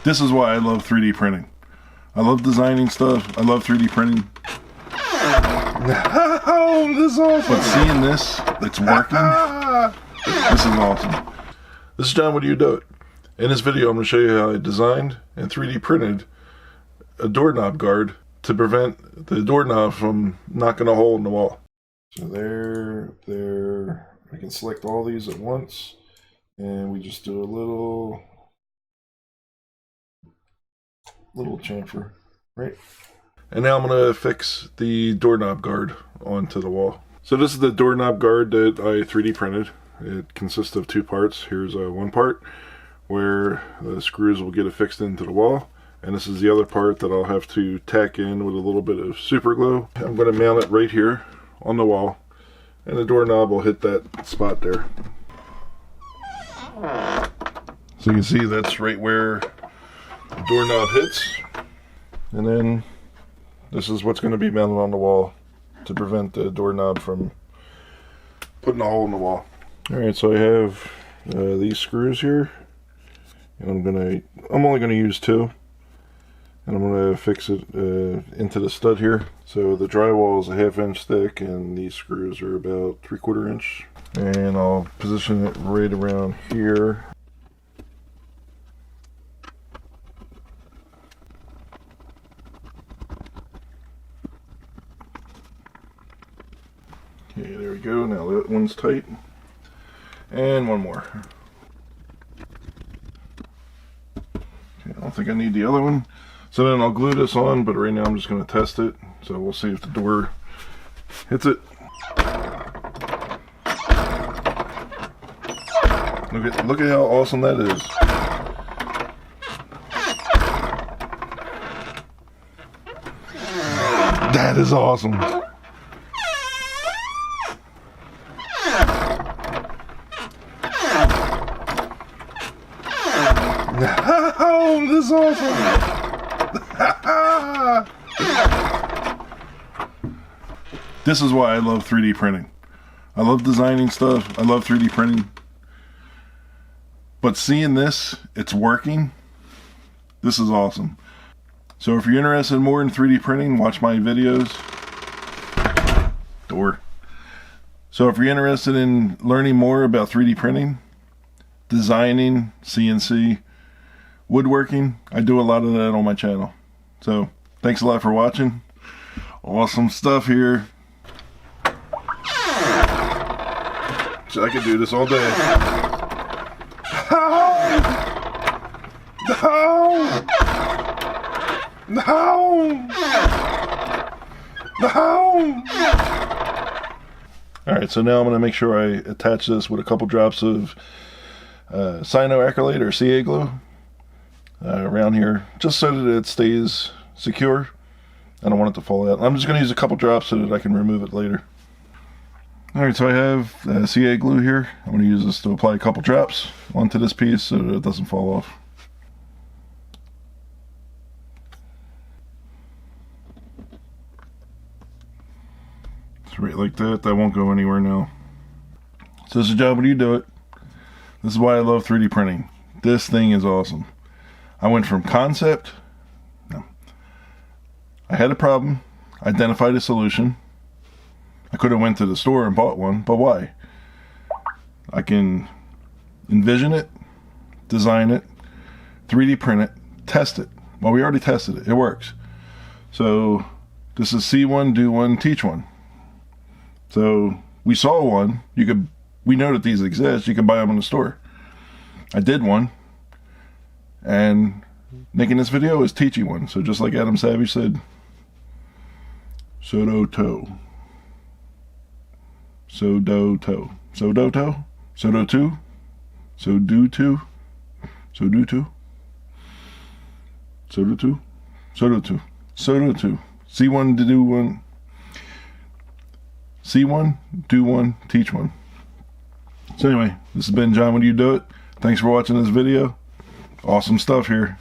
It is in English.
This is why I love 3D printing. I love designing stuff. I love 3D printing. Oh, this is awesome. But seeing this, it's working. This is awesome. This is John, what do you do it? In this video, I'm going to show you how I designed and 3D printed a doorknob guard to prevent the doorknob from knocking a hole in the wall. So there, I can select all these at once, and we just do a little chamfer, right? And now I'm going to fix the doorknob guard onto the wall. So this is the doorknob guard that I 3D printed. It consists of two parts. Here's one part where the screws will get affixed into the wall, and this is the other part that I'll have to tack in with a little bit of super glue. I'm going to mount it right here on the wall, and the doorknob will hit that spot there. So you can see that's right where the doorknob hits, and then this is what's going to be mounted on the wall to prevent the doorknob from putting a hole in the wall. Alright, so I have these screws here, and I'm only going to use two, and I'm going to fix it into the stud here. So the drywall is a 1/2 inch thick, and these screws are about 3/4 inch, and I'll position it right around here. Okay, there we go. Now that one's tight. And one more. Okay, I don't think I need the other one. So then I'll glue this on, but right now I'm just going to test it. So we'll see if the door hits it. Look at how awesome that is. That is awesome. Oh, this is awesome! This is why I love 3D printing. I love designing stuff. I love 3D printing. But seeing this, it's working. This is awesome. So if you're interested more in 3D printing, watch my videos. So if you're interested in learning more about 3D printing, designing, CNC, woodworking, I do a lot of that on my channel. So thanks a lot for watching. Awesome stuff here. So I could do this all day. No! Alright, so now I'm going to make sure I attach this with a couple drops of cyanoacrylate or CA glue around here, just so that it stays secure. I don't want it to fall out. I'm just going to use a couple drops so that I can remove it later. Alright, so I have CA glue here. I'm going to use this to apply a couple drops onto this piece so that it doesn't fall off. It's right like that. That won't go anywhere now. So this is John, what do you do it? This is why I love 3D printing. This thing is awesome. I went from concept. I had a problem, identified a solution. I could have went to the store and bought one, but why? I can envision it, design it, 3D print it, test it. Well, we already tested it. It works. So this is see one, do one, teach one. So we saw one. We know that these exist. You can buy them in the store. I did one, and making this video is teaching one. So just like Adam Savage said, so-do-to, so-do-to, so-do-to, so-do-to, so-do-to, so-do-to, so-do-to, so-do-to, so-do-to. See one to do one. See one, do one, teach one. So anyway, this has been John, what do you do it? Thanks for watching this video. Awesome stuff here.